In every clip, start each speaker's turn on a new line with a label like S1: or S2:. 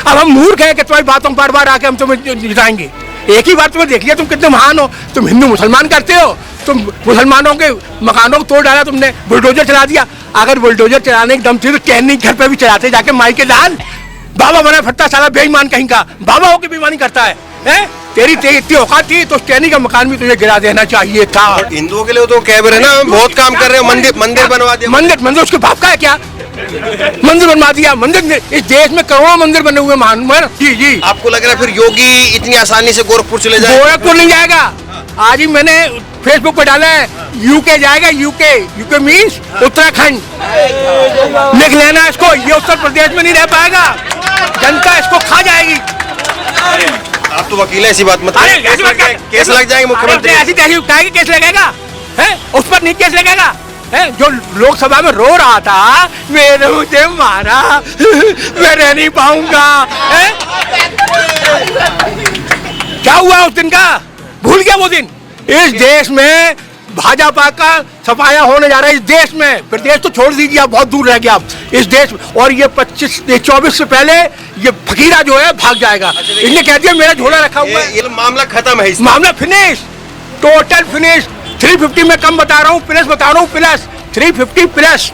S1: अब हम मूर्ख हैं कि तुम्हारी बातों बार बार आके हम तुम्हें जिताएंगे। एक ही बार तुम्हें देख लिया, तुम कितने महान हो। तुम हिंदू मुसलमान करते हो, तुम मुसलमानों के मकानों को तोड़ डाला, तुमने बुलडोजर चला दिया। अगर बुलडोजर चलाने की दम थी तो टहनी घर पे भी चलाते जाके माई के दान। बाबा बना फटता साला बेईमान कहीं का, बाबा होकर बेईमानी करता है, हैं? तेरी इतनी औकात थी तो टहनी का मकान भी तुझे गिरा देना चाहिए था।
S2: हिंदुओं के लिए तो कह रहे ना बहुत काम कर रहे हो, मंदिर बनवा दिया।
S1: मंदिर उसके बाप का है क्या? मंदिर बनवा दिया। मंदिर इस देश में करोड़ों मंदिर बने हुए महान। जी जी,
S2: आपको लग रहा है फिर योगी इतनी आसानी से गोरखपुर चले जाए?
S1: गोरखपुर नहीं जाएगा। आज ही मैंने फेसबुक पे डाला है, यूके जाएगा। UK means Uttarakhand. लिख लेना इसको, ये उत्तर प्रदेश में नहीं रह पाएगा, जनता इसको खा जाएगी।
S2: आप तो वकील है, ऐसी बात मत करिए। केस लग जाएंगे मुख्यमंत्री।
S1: ऐसी तहसील केस लगेगा है, उस पर नहीं केस लगेगा है? जो लोकसभा में रो रहा था, मेरे मुझे मारा, मैं रह नहीं पाऊंगा, क्या हुआ उस दिन का? भूल गया वो दिन? इस देश में भाजपा का सफाया होने जा रहा है। इस देश में, प्रदेश तो छोड़ दीजिए, आप बहुत दूर रह गया आप इस देश। और ये 24 से पहले ये फकीरा जो है भाग जाएगा। इनने कह दिया मेरा झोला रखा हुआ है।
S2: ये मामला खत्म है,
S1: मामला फिनिश, टोटल फिनिश। 350 में कम बता रहा हूँ, प्लस बता रहा हूँ, प्लस 350 प्लस।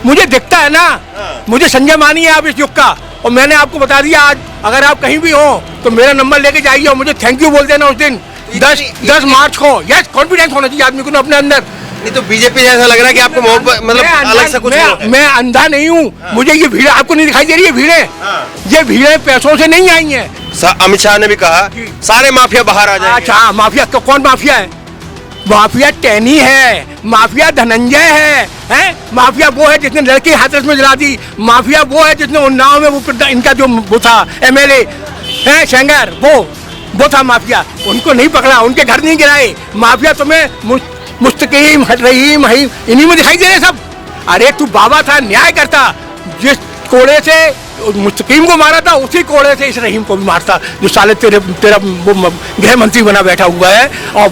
S1: मुझे दिखता है ना, मुझे संजय मानी है आप इस युग का। और मैंने आपको बता दिया, आज अगर आप कहीं भी हो तो मेरा नंबर लेके जाइए और मुझे थैंक यू बोल देना उस दिन 10 मार्च को। यस, कॉन्फिडेंस होना चाहिए आदमी को अपने अंदर।
S2: नहीं तो बीजेपी जैसा लग रहा है कि आपको मतलब अलग से कुछ
S1: मैं अंधा नहीं हूँ। मुझे ये भीड़ आपको नहीं दिखाई दे रही है? भीड़ें, ये भीड़ें पैसों से नहीं आई हैं।
S2: अमित शाह ने भी कहा सारे माफिया बाहर आ जाएंगे।
S1: अच्छा, माफिया कौन माफिया है? माफिया टैनी है, माफिया धनंजय है? माफिया वो है जिसने लड़की हाथरस में जला दी। माफिया वो है जिसने उन्नाव में वो इनका जो वो था एमएलए है शेंगर, वो था माफिया। उनको नहीं पकड़ा, उनके घर नहीं गिराए। माफिया तुम्हें मुस्तकीम रहीम इन्हीं में दिखाई दे रहे सब। अरे तू बाबा था, न्याय करता। जिस कोड़े से मुस्तकीम को मारा था, उसी कोड़े से इस रहीम को भी मारता, जो साले तेरा गृह मंत्री बना बैठा हुआ है। और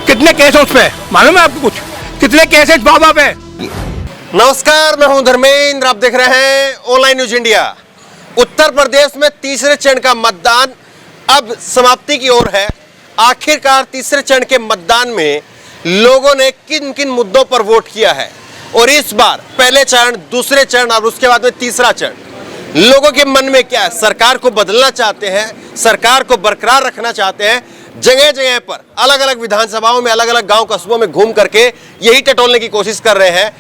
S1: कितने केस उस पे मालूम है आपको? कुछ कितने केस है बाबा पे?
S2: नमस्कार, मैं हूं धर्मेंद्र, आप देख रहे हैं online news India. Uttar Pradesh में तीसरे चरण का मतदान अब समाप्ति की ओर है। आखिरकार तीसरे चरण के मतदान में लोगों ने किन किन मुद्दों पर वोट किया है, और इस बार पहले चरण, दूसरे चरण और उसके बाद में तीसरा चरण, लोगों के मन में क्या है? सरकार को बदलना चाहते हैं, सरकार को बरकरार रखना चाहते हैं? जगह जगह पर अलग अलग विधानसभाओं में, अलग अलग गांव कस्बों में घूम करके यही टटोलने की कोशिश कर रहे हैं।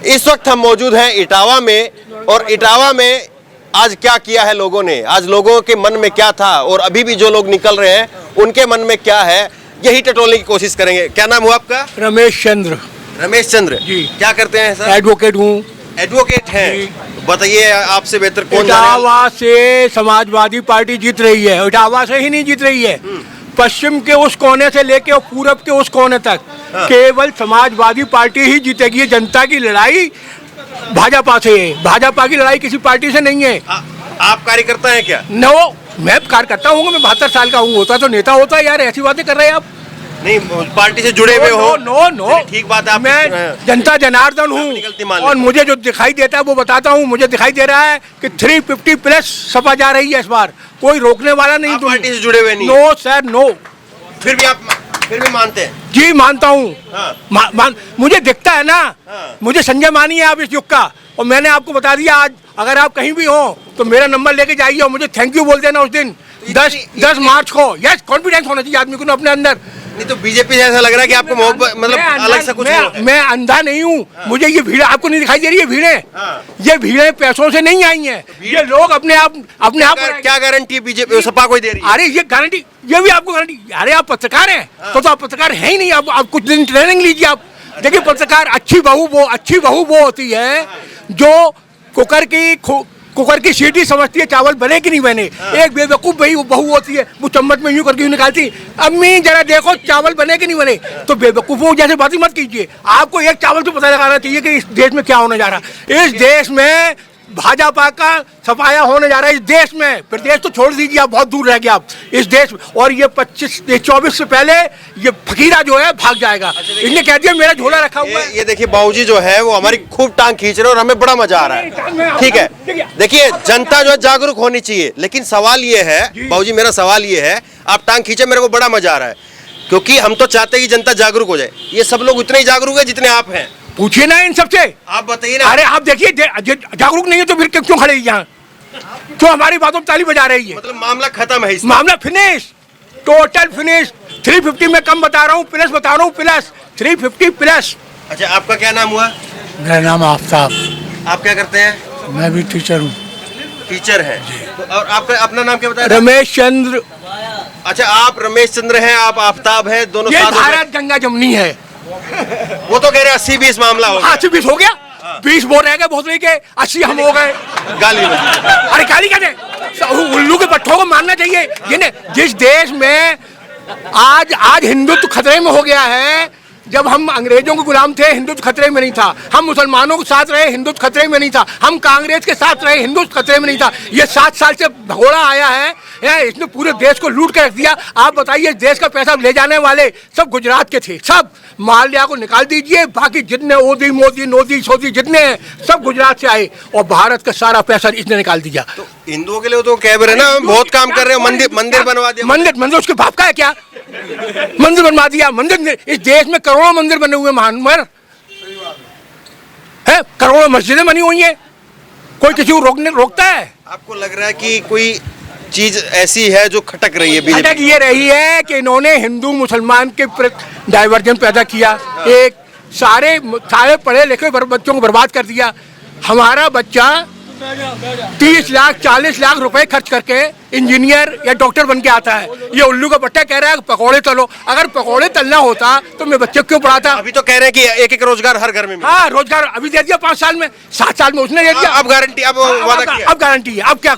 S2: इस वक्त हम मौजूद हैं इटावा में, और इटावा में आज क्या किया है लोगों ने, आज लोगों के मन में क्या था, और अभी भी जो लोग निकल रहे हैं उनके मन में क्या है, यही टटोलने की कोशिश करेंगे। क्या नाम हुआ आपका?
S1: रमेश चंद्र
S2: जी। क्या करते हैं सर?
S1: एडवोकेट हूँ।
S2: एडवोकेट हैं, बताइए आपसे बेहतर कौन?
S1: इटावा से समाजवादी पार्टी जीत रही है। इटावा से ही नहीं जीत रही है, पश्चिम के उस कोने से लेके और पूरब के उस कोने तक केवल समाजवादी पार्टी ही जीतेगी। जनता की लड़ाई भाजपा से है, भाजपा की लड़ाई किसी पार्टी से नहीं है।
S2: आप कार्यकर्ता हैं क्या?
S1: नो, मैं कार्यकर्ता हूँ, मैं 72 साल का हूँ। होता तो नेता होता यार, ऐसी बातें कर रहे हैं आप।
S2: नहीं, पार्टी से जुड़े हुए हो?
S1: नो,
S2: ठीक बात है।
S1: मैं जनता जनार्दन हूँ, और मुझे जो दिखाई देता है वो बताता हूँ। मुझे दिखाई दे रहा है कि 350 प्लस सपा जा रही है इस बार। कोई रोकने वाला नहीं।
S2: पार्टी से जुड़े हुए नहीं?
S1: No sir, no.
S2: फिर भी मानते हैं?
S1: जी मानता हूँ। मुझे दिखता है ना, मुझे संजय मानी है आप इस युग का। और मैंने आपको बता दिया, आज अगर आप कहीं भी हो तो मेरा नंबर लेके जाइए और मुझे थैंक यू बोल देना उस दिन 10 मार्च को। यस, कॉन्फिडेंस होना चाहिए आदमी को अपने अंदर।
S2: नहीं तो बीजेपी जैसा लग रहा है कि आपको मतलब अलग से कुछ
S1: मैं अंधा नहीं हूँ। मुझे ये भीड़ आपको नहीं दिखाई दे रही है? भीड़ें, ये भीड़ें पैसों से नहीं आई हैं। ये लोग अपने आप
S2: क्या गारंटी बीजेपी सपा को दे रही है?
S1: अरे ये गारंटी, ये भी आपको गारंटी। अरे आप पत्रकार हैं तो आप पत्रकार है ही नहीं। आप कुछ दिन ट्रेनिंग लीजिए। आप देखिए, पत्रकार अच्छी बहू वो होती है जो कुकर की सीटी समझती है चावल बने कि नहीं बने। एक बेवकूफ बहू होती है, वो चम्मच में यूं करके यूं निकालती, अम्मी जरा देखो चावल बने कि नहीं बने। तो बेवकूफों जैसे बातें मत कीजिए। आपको एक चावल से पता लगाना चाहिए कि इस देश में क्या होने जा रहा है। इस देश में भाजपा का सफाया होने जा रहा है इस देश में। प्रदेश तो छोड़ दीजिए, आप बहुत दूर रह गए आप इस देश में। और ये 24 से पहले ये फकीरा जो है भाग जाएगा। इन्हें कह दिया मेरा झोला रखा हुआ है।
S2: ये देखिए बाबूजी जो है वो हमारी खूब टांग खींच रहे हैं और हमें बड़ा मजा आ रहा है। ठीक है, देखिए जनता जो है जागरूक होनी चाहिए, लेकिन सवाल ये है बाबूजी, मेरा सवाल ये है, आप टांग खींचे, मेरे को बड़ा मजा आ रहा है, क्योंकि हम तो चाहते हैं कि जनता जागरूक हो जाए। ये सब लोग उतने ही जागरूक है जितने आप हैं।
S1: पूछिए ना इन सबसे,
S2: आप बताइए ना।
S1: अरे आप देखिए, जागरूक नहीं है तो फिर क्यों खड़े हैं यहाँ? क्यों हमारी बातों पर ताली बजा रही है?
S2: मतलब मामला खत्म है,
S1: मामला फिनिश, टोटल फिनिश। 350 में कम बता रहा हूँ, प्लस बता रहा हूँ, प्लस 350 प्लस।
S2: अच्छा, आपका क्या नाम हुआ?
S3: मेरा नाम आफ्ताब।
S2: आप क्या करते हैं?
S3: मैं भी टीचर हूँ।
S2: टीचर है। तो और आपका अपना नाम क्या बताया?
S1: रमेश चंद्र।
S2: अच्छा, आप रमेश चंद्र हैं, आप आफ्ताब हैं, दोनों
S1: ये
S2: साथ हो गए।
S1: भारत गंगा जमुनी है।
S2: वो तो कह रहे 80-20 मामला हो गया।
S1: 80-20 हो गया, 20 वो रह गए भोसले के, 80 हम हो गए।
S2: गाली में।
S1: अरे गाली कहते, उल्लू के पट्टों को मानना चाहिए। ये ने जिस देश में आज हिंदुत्व खतरे में हो गया है, जब हम अंग्रेजों के गुलाम थे हिंदुत्व खतरे में नहीं था, हम मुसलमानों के साथ रहे हिंदुत्व खतरे में नहीं था, हम कांग्रेस के साथ रहे हिंदुत्व खतरे में नहीं था। ये 7 साल से भगोड़ा आया है, इसने पूरे देश को लूट कर रख दिया। आप बताइए, देश का पैसा ले जाने वाले सब गुजरात के थे, सब माल्या को निकाल दीजिए, बाकी जितने ओदी मोदी नोदी सोदी जितने हैं सब गुजरात से आए, और भारत का सारा पैसा इसने निकाल दिया।
S2: तो हिंदुओं के लिए तो कह रहे ना, बहुत काम कर रहे हो, मंदिर बनवा दिया।
S1: मंदिर उसके बाप का है क्या? मंदिर बनवा दिया। मंदिर, इस देश में करोड़ों मंदिर बने हुए, महानवर है, करोड़ों मस्जिदें बनी हुई हैं, कोई किसी को रोकता है?
S2: आपको लग रहा है कि कोई चीज ऐसी है जो खटक रही है बीजेपी?
S1: खटक ये रही है कि इन्होंने हिंदू मुसलमान के प्रति डाइवर्जन पैदा किया। एक सारे पढ़े लिखे बच्चों को बर्बाद कर दिया। हमारा बच्चा 30 लाख 40 लाख रुपए खर्च करके इंजीनियर या डॉक्टर बन के आता है। ये उल्लू का पट्टा कह रहा है पकौड़े तलो। अगर पकौड़े तलना होता तो मैं बच्चे क्यों पढ़ाता?
S2: अभी तो कह रहे हैं कि एक रोजगार हर घर में मिले।
S1: हाँ, रोजगार अभी दे दिया 5 साल में, 7 साल में उसने दे दिया।
S2: अब गारंटी, अब वादा किया।
S1: अब गारंटी है। अब क्या,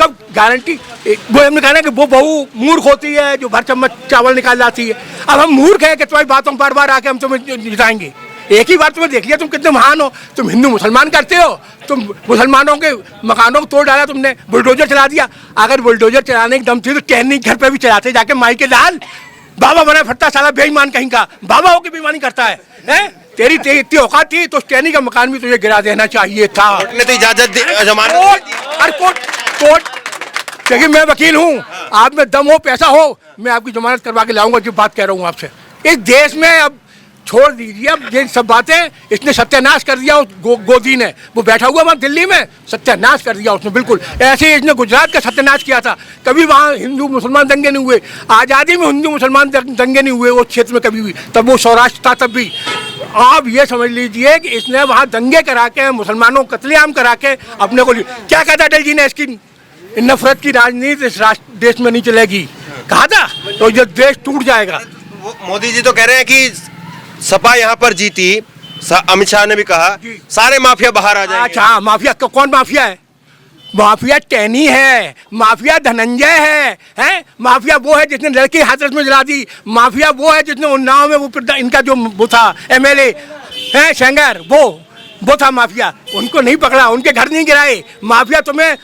S1: कब गारंटी? वो हमने कहा ना कि वो बहू मूर्ख होती है जो भर चम्मच चावल निकाल लाती है। अब हम मूर्ख है कि तुम्हारी बातों बार बार आके हम तुम्हें जिताएंगे। एक ही बात तुम्हें देख लिया, तुम कितने महान हो। तुम हिंदू मुसलमान करते हो, तुम मुसलमानों के मकानों को तोड़ डाला, तुमने बुलडोजर चला दिया। अगर बुलडोजर चलाने की दम थी तो टहनी घर पे भी चलाते जाके माई के दाल। बाबा बना फटता साला बेईमान कहीं का, बाबा होकर बेईमानी करता है, हैं? तेरी इतनी औकात थी तो टहनी का मकान भी तुझे गिरा देना चाहिए था।
S2: कोर्ट ने तो इजाजत दी, जमानत दी।
S1: अरे कोर्ट, देखिए मैं वकील हूँ, आप में दम हो पैसा हो, मैं आपकी जमानत करवा के लाऊंगा। जो बात कह रहा हूँ आपसे, इस देश में अब छोड़ दीजिए अब ये सब बातें। इसने सत्यानाश कर दिया उस गोदी ने, वो बैठा हुआ वहाँ दिल्ली में, सत्यानाश कर दिया उसने। बिल्कुल ऐसे ही इसने गुजरात का सत्यानाश किया था। कभी वहाँ हिंदू मुसलमान दंगे नहीं हुए, आज़ादी में हिंदू मुसलमान दंगे नहीं हुए उस क्षेत्र में कभी भी, तब वो सौराष्ट्र था तब भी। आप ये समझ लीजिए कि इसने वहाँ दंगे करा के, मुसलमानों को कत्लेआम करा के अपने को क्या कहता अटल जी ने, इसकी नफरत की राजनीति इस देश में नहीं चलेगी, कहा था, तो ये देश टूट जाएगा।
S2: मोदी जी तो कह रहे हैं कि सपा यहाँ पर जीती, अमित शाह ने भी कहा सारे माफिया बाहर आ जाएंगे।
S1: अच्छा हाँ, माफिया कौन माफिया है? माफिया टैनी है, माफिया धनंजय है, माफिया वो है जिसने लड़की हाथरस में जला दी, माफिया वो है जिसने उन्नाव में वो इनका जो वो था MLA है शेंगर, वो था माफिया। उनको नहीं पकड़ा, उनके घर नहीं गिराए। माफिया तुम्हें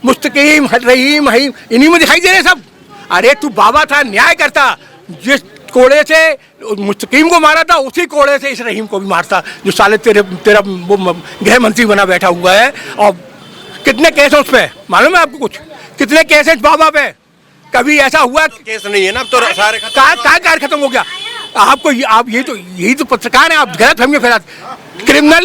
S1: मुस्तकीम रहीम हईम इन्हीं में दिखाई दे रहे सब। अरे तू बाबा था, न्याय करता, जिस कोड़े से मुस्तकीम को मारा था उसी कोड़े से इस रहीम को भी मारता, जो साले तेरा वो गृह मंत्री बना बैठा हुआ है। और कितने केस है उस पे मालूम है आपको? कुछ कितने केस है बाबा पे? कभी ऐसा हुआ?
S2: तो केस नहीं है ना, अब तो सारे
S1: कार खत्म हो गया। आपको आप यही तो पत्रकार है, आप गलत फहमी फैलाते। क्रिमिनल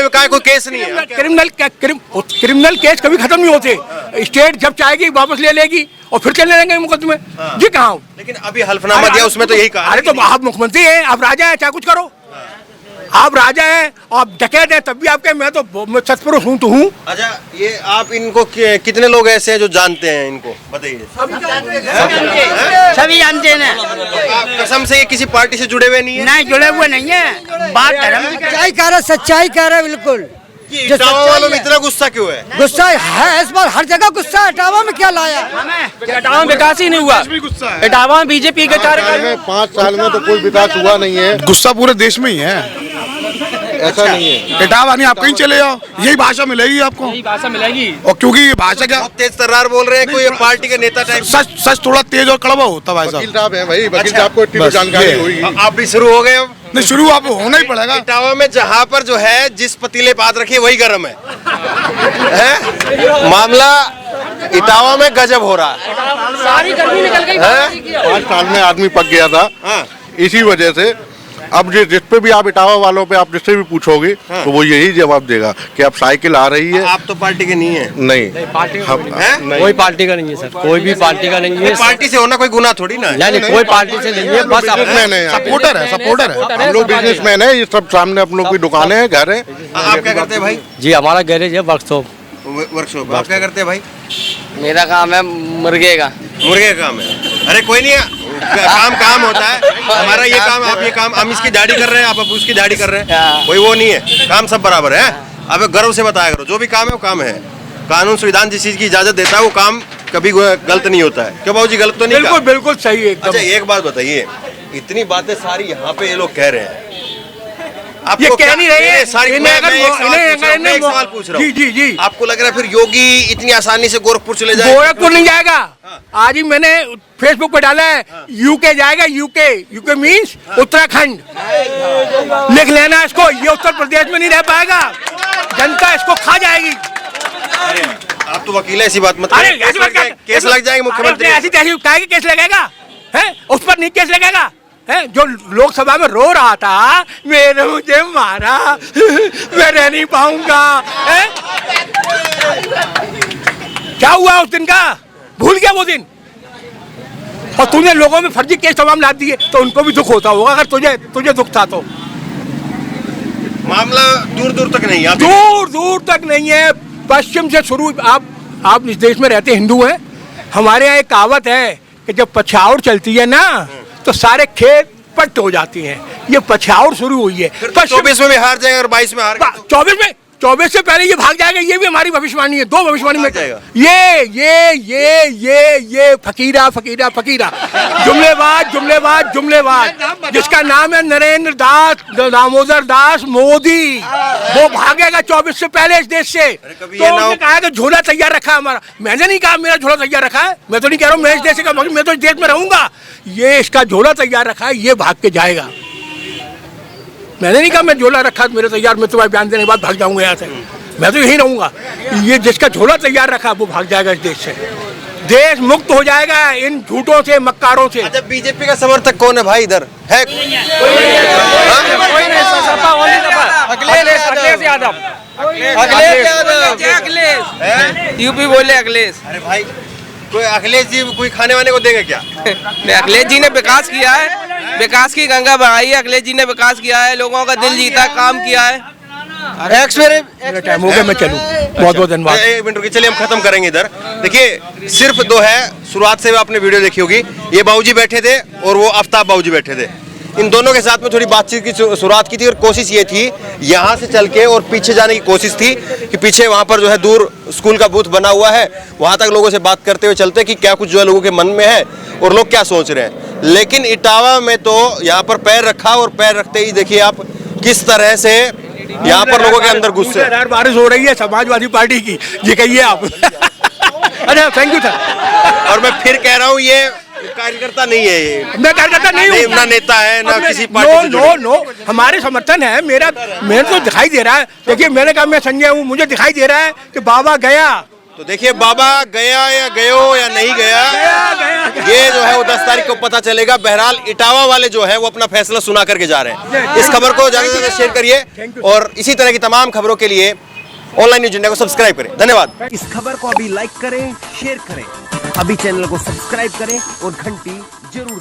S2: में कोई केस नहीं है।
S1: क्रिमिनल केस कभी खत्म नहीं होते। स्टेट जब चाहेगी वापस ले लेगी और फिर चलने लेंगे मुकदमे। जी कहाँ?
S2: लेकिन अभी हल्फनामा दिया उसमें तो यही कहा।
S1: अरे तो आप मुख्यमंत्री हैं, आप राजा हैं, चाहे कुछ करो। आप राजा हैं, आप डकैत हैं, तब भी आपके मैं सतपुरुष हूँ तो हूँ।
S2: अच्छा, ये आप इनको कितने लोग ऐसे हैं जो जानते हैं इनको, बताइए।
S4: सभी जानते हैं।
S2: कसम से ये किसी पार्टी से जुड़े हुए नहीं है?
S4: नहीं, जुड़े हुए नहीं है। बात
S5: सच्चाई कह रहा, सच्चाई कह रहा बिल्कुल।
S2: इटावा वालों में इतना गुस्सा क्यों है?
S5: गुस्सा है इस बार, हर जगह गुस्सा है। इटावा में क्या लाया?
S4: इटावा में विकास ही नहीं हुआ। इटावा में बीजेपी के कार्यकाल में
S6: 5 साल में तो कोई विकास हुआ नहीं है। गुस्सा पूरे देश में ही है। ऐसा नहीं है।
S7: इटावा नहीं, आप कहीं चले जाओ यही भाषा मिलेगी आपको।
S4: यही भाषा मिलेगी।
S7: और क्योंकि ये भाषा क्या
S2: बहुत तेज तर्रार बोल रहे हैं, कोई पार्टी के नेता टाइप।
S7: सच सच थोड़ा तेज और कड़वा होता भाई
S6: वकील
S7: साहब।
S6: साहब है भाई, वकील
S2: अच्छा,
S6: साहब को इतनी तो
S7: बस
S6: जानकारी
S7: ये।
S6: होगी।
S2: आप भी शुरू हो गए अब।
S7: नहीं, शुरू आप होना ही पड़ेगा।
S2: इटावा में जहाँ पर जो है जिस पतीले पे हाथ रखिए वही गर्म है? मामला इटावा में गजब हो रहा है।
S4: सारी गर्मी निकल गई।
S2: हैं?
S6: 5 साल में आदमी पक गया था
S2: हाँ।
S6: इसी वजह से। अब जिस पे भी आप इटावा वालों पे आप जिससे भी पूछोगे तो वो यही जवाब देगा कि अब साइकिल आ रही है।
S2: आप तो पार्टी के नहीं है।
S6: नहीं,
S2: हैं?
S4: कोई पार्टी का नहीं है सर, कोई भी पार्टी का नहीं है।
S2: पार्टी से होना कोई गुनाह थोड़ी ना है।
S4: नहीं, कोई पार्टी से नहीं है, बस
S6: बिजनेसमैन है,
S7: सपोर्टर है, सपोर्टर है।
S6: हम लोग बिजनेसमैन है, ये सब सामने अपनों की दुकानें हैं, घर है।
S2: आप क्या करते हैं भाई?
S4: जी हमारा गैरेज है, वर्कशॉप।
S2: वर्कशॉप। आप क्या करते हैं भाई?
S4: मेरा काम है मुर्गे का।
S2: मुर्गे का काम है। अरे कोई नहीं है, काम काम होता है। हमारा ये काम, आप ये काम, हम इसकी दाढ़ी कर रहे हैं, आप उसकी दाढ़ी कर रहे हैं, कोई वो नहीं है। काम सब बराबर है। अब गर्व से बताया करो, जो भी काम है वो काम है। कानून संविधान जिस चीज की इजाजत देता है वो काम कभी गलत नहीं होता है। क्यों बाबूजी, गलत तो नहीं
S1: बिल्कुल
S2: कहा?
S1: बिल्कुल सही है एकदम।
S2: अच्छा एक बात बताइए, इतनी बातें सारी यहाँ पे ये लोग कह रहे हैं,
S1: ये कह नहीं रहे हैं।
S2: सारी
S1: इन्हें
S2: मैं
S1: अगर
S2: एक सवाल पूछ रहा हूँ।
S1: जी जी जी।
S2: आपको लग रहा है फिर योगी इतनी आसानी से गोरखपुर चले जाए?
S1: गोरखपुर नहीं जाएगा। आज ही मैंने फेसबुक पे डाला है, यूके जाएगा। UK, UK means Uttarakhand. लिख लेना इसको, ये उत्तर प्रदेश में नहीं रह पाएगा, जनता इसको खा जाएगी।
S2: आप तो वकील है, ऐसी बात मत
S1: अरे
S2: करिए।
S1: ऐसी बात क्या-
S2: केस लग जाएंगे मुख्यमंत्री।
S1: अरे, ऐसी तैसी काहे के केस लगेगा? हैं? उस पर नहीं केस लगेगा? हैं? जो लोकसभा में रो रहा था, मेरे मुझे मारा, मैं रह नहीं पाऊंगा। हैं? क्या हुआ उस दिन का? भूल गया वो दिन? और तूने लोगों में फर्जी केस तमाम ला दिए, तो उनको भी दुख होता होगा अगर तुझे दुख था तो।
S2: मामला दूर दूर तक नहीं है।
S1: दूर दूर तक नहीं है। पश्चिम से शुरू, आप इस देश में रहते हिंदू हैं। हमारे यहाँ एक कहावत है कि जब पछाड़ चलती है ना तो सारे खेत पट्ट हो जाती हैं। ये पछाड़ शुरू हुई है।
S2: 24 में भी हार जाएगा और 22 में हार गए तो
S1: 24 से पहले ये भाग जाएगा। ये भी हमारी भविष्यवाणी है। 2 भविष्यवाणी में
S2: जाएगा।
S1: ये फकीरा फकीरा फकीरा, जुमलेबाज जुमलेबाज जुमलेबाज, जिसका नाम है नरेंद्र दास दामोदर दास मोदी, वो भागेगा 24 से पहले इस देश से।
S2: कभी
S1: तो
S2: ये ना
S1: उसने
S2: हो-
S1: कहा कि झोला तैयार रखा है हमारा। मैंने नहीं कहा मेरा झोला तैयार रखा है। मैं तो नहीं कह रहा हूँ मैं इस देश का, मैं तो इस देश में रहूंगा। ये इसका झोला तैयार रखा है, ये भाग के जाएगा। मैंने नहीं कहा मैं झोला रखा मेरे तैयार, मैं तुम्हारे बयान देने के बाद भाग जाऊंगा यहाँ से। मैं तो यही रहूंगा। ये जिसका झोला तैयार रखा वो भाग जाएगा इस देश से। देश मुक्त हो जाएगा इन झूठों से, मक्कारों से।
S2: अच्छा, बीजेपी का समर्थक कौन है भाई इधर है?
S4: अखिलेश यादव। यूपी बोले अखिलेश।
S2: अरे भाई, कोई अखिलेश जी कोई खाने वाने को देंगे क्या?
S8: अखिलेश जी ने विकास किया है, विकास की गंगा बहाई है। अखिलेश जी ने विकास किया है, लोगों का दिल जीता, काम किया है।
S1: टाइम हो गया, मैं चलूं। बहुत बहुत धन्यवाद।
S2: एक मिनट रुकिए, चलिए हम खत्म करेंगे इधर। देखिए सिर्फ 2 है, शुरुआत से आपने वीडियो देखी होगी। ये बाबूजी बैठे थे और वो आफ्ताब बाबूजी बैठे थे। इन दोनों के साथ में थोड़ी बातचीत की शुरुआत की थी और कोशिश ये थी यहाँ से चल के और पीछे जाने की कोशिश थी कि पीछे वहाँ पर जो है दूर स्कूल का बूथ बना हुआ है, वहाँ तक लोगों से बात करते हुए चलते कि क्या कुछ जो है लोगों के मन में है और लोग क्या सोच रहे हैं। लेकिन इटावा में तो यहाँ पर पैर रखा और पैर रखते ही देखिए आप किस तरह से यहाँ पर लोगों के अंदर गुस्से।
S1: बारिश हो रही है समाजवादी पार्टी की, ये कहिए आप। अरे थैंक यू सर।
S2: और मैं फिर कह रहा हूँ ये कार्यकर्ता नहीं है, ये
S1: मैं कार्यकर्ता नहीं हूँ,
S2: ना नेता है ना किसी पार्टी से जुड़े।
S1: नो हमारे समर्थन है। मेरे तो दिखाई दे रहा है। देखिए मैंने कहा मैं संजय हूँ, मुझे दिखाई दे रहा है कि बाबा गया।
S2: तो देखिए बाबा गया या गयो या नहीं गया, ये जो है वो 10 तारीख को पता चलेगा। बहरहाल इटावा वाले जो है वो अपना फैसला सुना करके जा रहे हैं। इस खबर को ज्यादा से ज्यादा शेयर करिए और इसी तरह की तमाम खबरों के लिए ऑनलाइन न्यूज़ इंडिया को सब्सक्राइब करें। धन्यवाद।
S9: इस खबर को अभी लाइक करें, शेयर करें, अभी चैनल को सब्सक्राइब करें और घंटी जरूर दबाएं।